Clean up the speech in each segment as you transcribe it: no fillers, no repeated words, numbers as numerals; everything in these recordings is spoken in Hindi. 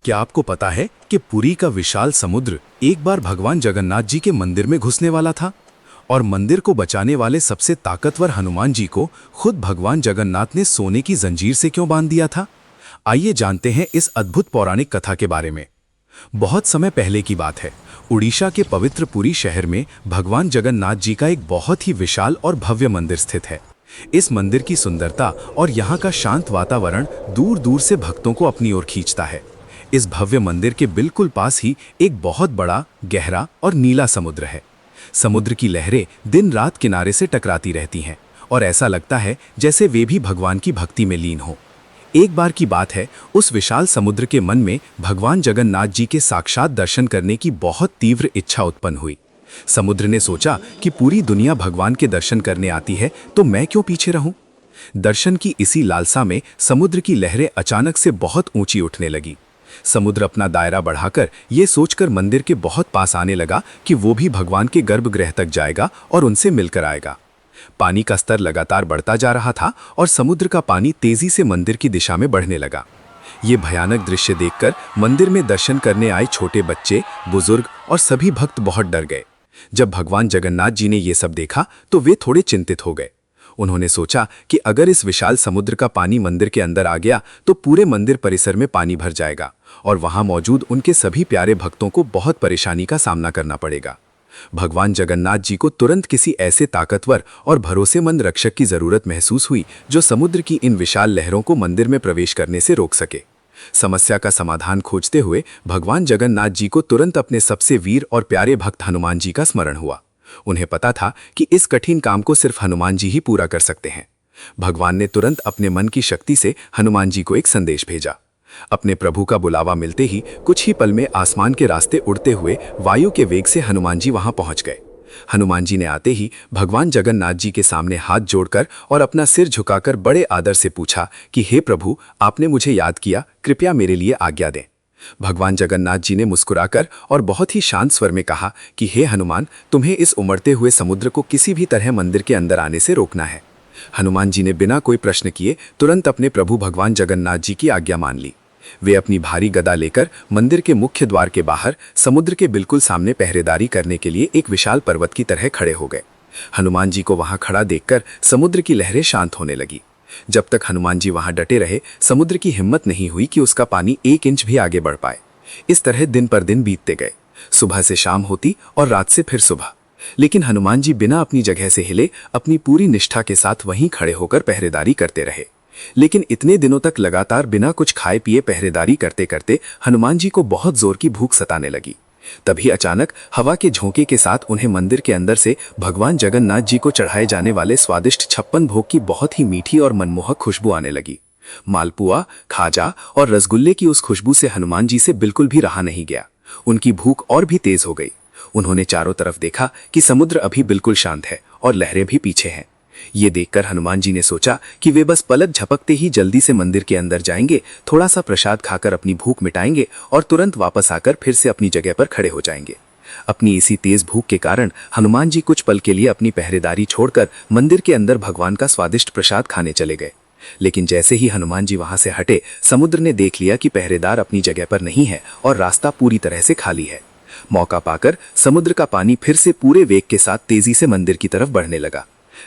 क्या आपको पता है कि पुरी का विशाल समुद्र एक बार भगवान जगन्नाथ जी के मंदिर में घुसने वाला था और मंदिर को बचाने वाले सबसे ताकतवर हनुमान जी को खुद भगवान जगन्नाथ ने सोने की जंजीर से क्यों बांध दिया था? आइए जानते हैं इस अद्भुत पौराणिक कथा के बारे में। बहुत समय पहले की बात है। उड़ीसा के पवित्र पुरी शहर में भगवान जगन्नाथ जी का एक बहुत ही विशाल और भव्य मंदिर स्थित है। इस मंदिर की सुंदरता और यहाँ का शांत वातावरण दूर दूर से भक्तों को अपनी ओर खींचता है। इस भव्य मंदिर के बिल्कुल पास ही एक बहुत बड़ा, गहरा और नीला समुद्र है। समुद्र की लहरें दिन रात किनारे से टकराती रहती हैं और ऐसा लगता है जैसे वे भी भगवान की भक्ति में लीन हो। एक बार की बात है, उस विशाल समुद्र के मन में भगवान जगन्नाथ जी के साक्षात दर्शन करने की बहुत तीव्र इच्छा उत्पन्न हुई। समुद्र ने सोचा कि पूरी दुनिया भगवान के दर्शन करने आती है, तो मैं क्यों पीछे रहूं? दर्शन की इसी लालसा में समुद्र की लहरें अचानक से बहुत ऊंची उठने लगी। समुद्र अपना दायरा बढ़ाकर ये सोचकर मंदिर के बहुत पास आने लगा कि वो भी भगवान के गर्भगृह तक जाएगा और उनसे मिलकर आएगा। पानी का स्तर लगातार बढ़ता जा रहा था और समुद्र का पानी तेजी से मंदिर की दिशा में बढ़ने लगा। ये भयानक दृश्य देखकर मंदिर में दर्शन करने आए छोटे बच्चे, बुजुर्ग और सभी भक्त बहुत डर गए। जब भगवान जगन्नाथ जी ने ये सब देखा तो वे थोड़े चिंतित हो गए। उन्होंने सोचा कि अगर इस विशाल समुद्र का पानी मंदिर के अंदर आ गया तो पूरे मंदिर परिसर में पानी भर जाएगा और वहां मौजूद उनके सभी प्यारे भक्तों को बहुत परेशानी का सामना करना पड़ेगा। भगवान जगन्नाथ जी को तुरंत किसी ऐसे ताकतवर और भरोसेमंद रक्षक की जरूरत महसूस हुई जो समुद्र की इन विशाल लहरों को मंदिर में प्रवेश करने से रोक सके। समस्या का समाधान खोजते हुए भगवान जगन्नाथ जी को तुरंत अपने सबसे वीर और प्यारे भक्त हनुमान जी का स्मरण हुआ। उन्हें पता था कि इस कठिन काम को सिर्फ हनुमान जी ही पूरा कर सकते हैं। भगवान ने तुरंत अपने मन की शक्ति से हनुमान जी को एक संदेश भेजा। अपने प्रभु का बुलावा मिलते ही कुछ ही पल में आसमान के रास्ते उड़ते हुए वायु के वेग से हनुमान जी वहां पहुंच गए। हनुमान जी ने आते ही भगवान जगन्नाथ जी के सामने हाथ जोड़कर और अपना सिर झुकाकर बड़े आदर से पूछा कि हे प्रभु, आपने मुझे याद किया, कृपया मेरे लिए आज्ञा दें। भगवान जगन्नाथ जी ने मुस्कुराकर और बहुत ही शांत स्वर में कहा कि हे हनुमान, तुम्हें इस उमड़ते हुए समुद्र को किसी भी तरह मंदिर के अंदर आने से रोकना है। हनुमान जी ने बिना कोई प्रश्न किए तुरंत अपने प्रभु भगवान जगन्नाथ जी की आज्ञा मान ली। वे अपनी भारी गदा लेकर मंदिर के मुख्य द्वार के बाहर समुद्र के बिल्कुल सामने पहरेदारी करने के लिए एक विशाल पर्वत की तरह खड़े हो गए। हनुमान जी को वहां खड़ा देखकर समुद्र की लहरें शांत होने लगी। जब तक हनुमान जी वहां डटे रहे, समुद्र की हिम्मत नहीं हुई कि उसका पानी 1 इंच भी आगे बढ़ पाए। इस तरह दिन पर दिन बीतते गए। सुबह से शाम होती और रात से फिर सुबह, लेकिन हनुमान जी बिना अपनी जगह से हिले अपनी पूरी निष्ठा के साथ वहीं खड़े होकर पहरेदारी करते रहे। लेकिन इतने दिनों तक लगातार बिना कुछ खाए पिए पहरेदारी करते करते हनुमान जी को बहुत जोर की भूख सताने लगी। तभी अचानक हवा के झोंके के साथ उन्हें मंदिर के अंदर से भगवान जगन्नाथ जी को चढ़ाए जाने वाले स्वादिष्ट 56 भोग की बहुत ही मीठी और मनमोहक खुशबू आने लगी। मालपुआ, खाजा और रसगुल्ले की उस खुशबू से हनुमान जी से बिल्कुल भी रहा नहीं गया। उनकी भूख और भी तेज हो गई। उन्होंने चारों तरफ देखा कि समुद्र अभी बिल्कुल शांत है और लहरें भी पीछे हैं। ये देखकर हनुमान जी ने सोचा कि वे बस पलक झपकते ही जल्दी से मंदिर के अंदर जाएंगे, थोड़ा सा प्रसाद खाकर अपनी भूख मिटाएंगे और तुरंत वापस आकर फिर से अपनी जगह पर खड़े हो जाएंगे। अपनी इसी तेज भूख के कारण हनुमान जी कुछ पल के लिए अपनी पहरेदारी छोड़कर मंदिर के अंदर भगवान का स्वादिष्ट प्रसाद खाने चले गए। लेकिन जैसे ही हनुमान जी वहां से हटे, समुद्र ने देख लिया कि पहरेदार अपनी जगह पर नहीं है और रास्ता पूरी तरह से खाली है। मौका पाकर समुद्र का पानी फिर से पूरे वेग के साथ तेजी से मंदिर की तरफ बढ़ने लगा।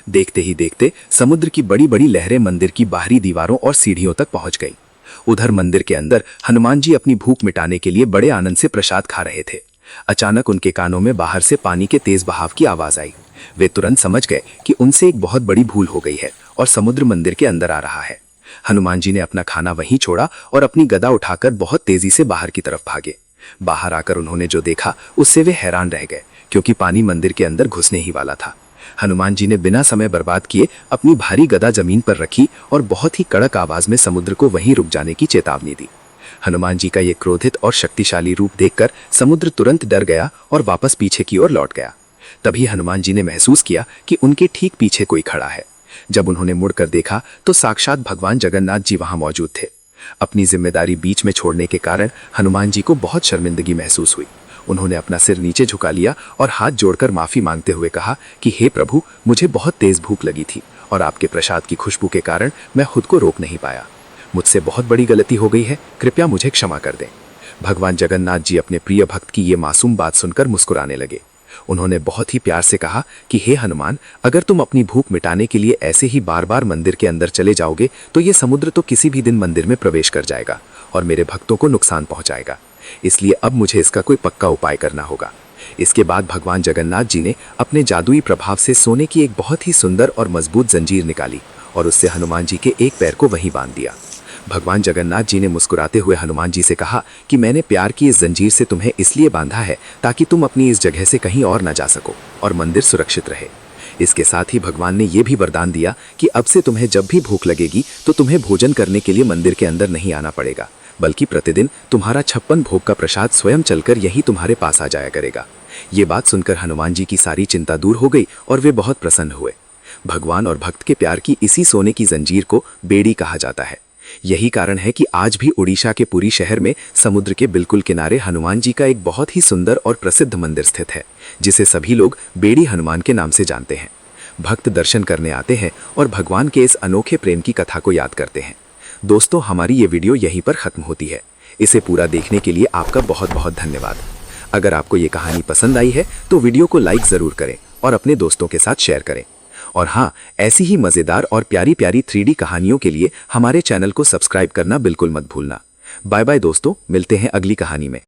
देखते ही देखते समुद्र की बड़ी बड़ी लहरें मंदिर की बाहरी दीवारों और सीढ़ियों तक पहुंच गई। उधर मंदिर के अंदर हनुमान जी अपनी भूख मिटाने के लिए बड़े आनंद से प्रसाद खा रहे थे। अचानक उनके कानों में बाहर से पानी के तेज बहाव की आवाज आई। वे तुरंत समझ गए कि उनसे एक बहुत बड़ी भूल हो गई है और समुद्र मंदिर के अंदर आ रहा है। हनुमान जी ने अपना खाना वहीं छोड़ा और अपनी गदा उठाकर बहुत तेजी से बाहर की तरफ भागे। बाहर आकर उन्होंने जो देखा उससे वे हैरान रह गए, क्योंकि पानी मंदिर के अंदर घुसने ही वाला था। हनुमान जी ने बिना समय बर्बाद किए अपनी भारी गदा जमीन पर रखी और बहुत ही कड़क आवाज में समुद्र को वहीं रुक जाने की चेतावनी दी। हनुमान जी का ये क्रोधित और शक्तिशाली रूप देखकर समुद्र तुरंत डर गया और वापस पीछे की ओर लौट गया। तभी हनुमान जी ने महसूस किया कि उनके ठीक पीछे कोई खड़ा है। जब उन्होंने मुड़कर देखा तो साक्षात भगवान जगन्नाथ जी वहां मौजूद थे। अपनी जिम्मेदारी बीच में छोड़ने के कारण हनुमान जी को बहुत शर्मिंदगी महसूस हुई। उन्होंने अपना सिर नीचे झुका लिया और हाथ जोड़कर माफी मांगते हुए कहा कि हे प्रभु, मुझे बहुत तेज भूख लगी थी और आपके प्रसाद की खुशबू के कारण मैं खुद को रोक नहीं पाया। मुझसे बहुत बड़ी गलती हो गई है, कृपया मुझे क्षमा कर दें। भगवान जगन्नाथ जी अपने प्रिय भक्त की ये मासूम बात सुनकर मुस्कुराने लगे। उन्होंने बहुत ही प्यार से कहा कि हे हनुमान, अगर तुम अपनी भूख मिटाने के लिए ऐसे ही बार बार मंदिर के अंदर चले जाओगे तो ये समुद्र तो किसी भी दिन मंदिर में प्रवेश कर जाएगा और मेरे भक्तों को नुकसान पहुंचाएगा। इसलिए अब मुझे इसका कोई पक्का उपाय करना होगा। इसके बाद भगवान जगन्नाथ जी ने अपने जादुई प्रभाव से सोने की एक बहुत ही सुंदर और मजबूत जंजीर निकाली और उससे हनुमान जी के एक पैर को वहीं बांध दिया। भगवान जगन्नाथ जी ने मुस्कुराते हुए हनुमान जी से कहा कि मैंने प्यार की इस जंजीर से तुम्हें इसलिए बांधा है ताकि तुम अपनी इस जगह से कहीं और न जा सको और मंदिर सुरक्षित रहे। इसके साथ ही भगवान ने यह भी वरदान दिया कि अब से तुम्हें जब भी भूख लगेगी तो तुम्हें भोजन करने के लिए मंदिर के अंदर नहीं आना पड़ेगा, बल्कि प्रतिदिन तुम्हारा 56 भोग का प्रसाद स्वयं चलकर यही तुम्हारे पास आ जाया करेगा। ये बात सुनकर हनुमान जी की सारी चिंता दूर हो गई और वे बहुत प्रसन्न हुए। भगवान और भक्त के प्यार की इसी सोने की जंजीर को बेड़ी कहा जाता है। यही कारण है कि आज भी उड़ीसा के पुरी शहर में समुद्र के बिल्कुल किनारे हनुमान जी का एक बहुत ही सुंदर और प्रसिद्ध मंदिर स्थित है, जिसे सभी लोग बेड़ी हनुमान के नाम से जानते हैं। भक्त दर्शन करने आते हैं और भगवान के इस अनोखे प्रेम की कथा को याद करते हैं। दोस्तों, हमारी ये वीडियो यहीं पर खत्म होती है। इसे पूरा देखने के लिए आपका बहुत बहुत धन्यवाद। अगर आपको ये कहानी पसंद आई है तो वीडियो को लाइक ज़रूर करें और अपने दोस्तों के साथ शेयर करें। और हाँ, ऐसी ही मज़ेदार और प्यारी प्यारी 3D कहानियों के लिए हमारे चैनल को सब्सक्राइब करना बिल्कुल मत भूलना। बाय बाय दोस्तों, मिलते हैं अगली कहानी में।